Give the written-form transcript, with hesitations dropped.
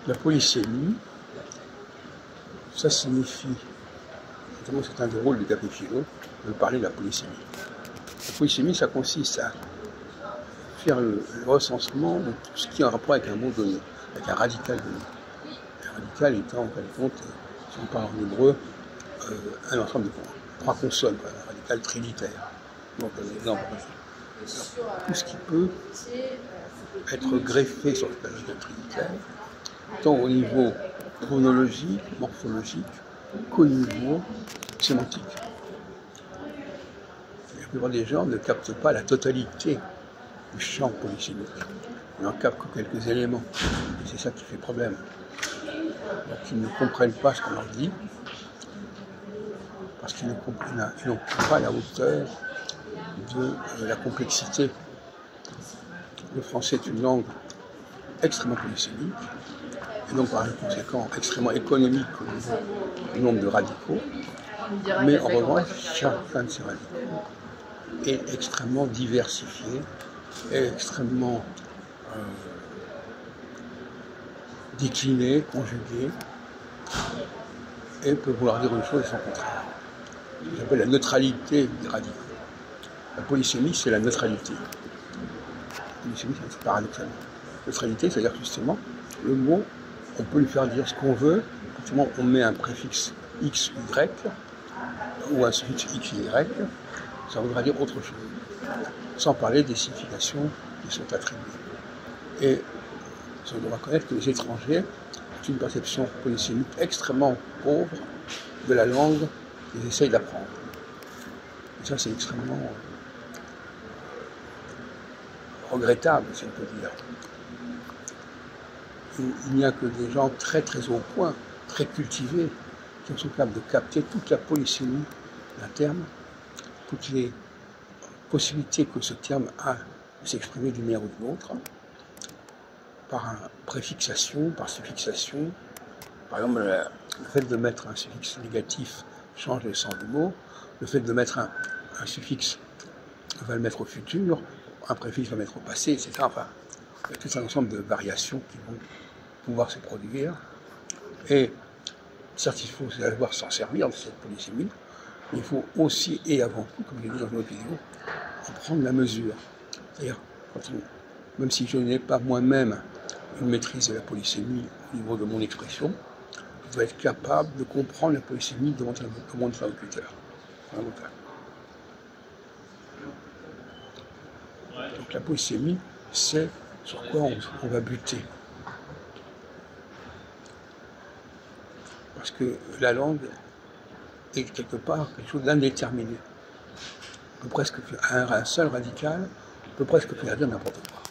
La polysémie, ça signifie, notamment c'est un des rôles du Café Philo, de parler de la polysémie. La polysémie, ça consiste à faire le recensement de tout ce qui est en rapport avec un mot donné, avec un radical donné. Un radical étant, en fin de compte, si on parle en hébreu, un ensemble de trois consonnes, un radical trinitaire. Donc, un exemple, tout ce qui peut être greffé sur le radical trinitaire, tant au niveau chronologique, morphologique, qu'au niveau sémantique. La plupart des gens ne captent pas la totalité du champ polysémique. Ils n'en captent que quelques éléments. Et c'est ça qui fait problème. Donc ils ne comprennent pas ce qu'on leur dit, parce qu'ils n'ont pas la hauteur de la complexité. Le français est une langue extrêmement polysémique, et donc par conséquent extrêmement économique au niveau du nombre de radicaux, mais en revanche, chacun de ces radicaux est extrêmement diversifié, est extrêmement décliné, conjugué, et peut vouloir dire une chose et son contraire. Ce que j'appelle la neutralité des radicaux. La polysémie, c'est la neutralité. La polysémie, c'est paradoxalement. Neutralité, c'est-à-dire justement, le mot, on peut lui faire dire ce qu'on veut. Effectivement, on met un préfixe x, y, ou un suffixe x, y, ça voudra dire autre chose, sans parler des significations qui sont attribuées. Et on doit reconnaître que les étrangers ont une perception polysémique extrêmement pauvre de la langue qu'ils essayent d'apprendre. Et ça, c'est extrêmement regrettable, si on peut dire. Il n'y a que des gens très très au point, très cultivés, qui sont capables de capter toute la polysémie d'un terme, toutes les possibilités que ce terme a de s'exprimer d'une manière ou d'une autre, par préfixation, par suffixation. Par exemple, le fait de mettre un suffixe négatif change le sens du mot, le fait de mettre un suffixe va le mettre au futur, un préfixe va le mettre au passé, etc. Enfin, il y a tout un ensemble de variations qui vont pouvoir se produire. Et certes, il faut savoir s'en servir de cette polysémie, mais il faut aussi, et avant tout, comme je l'ai dit dans une autre vidéo, en prendre la mesure. C'est-à-dire, même si je n'ai pas moi-même une maîtrise de la polysémie au niveau de mon expression, je dois être capable de comprendre la polysémie de mon interlocuteur. Donc la polysémie, c'est sur quoi on va buter. Parce que la langue est quelque part quelque chose d'indéterminé. On peut presque, un seul radical peut presque faire dire n'importe quoi.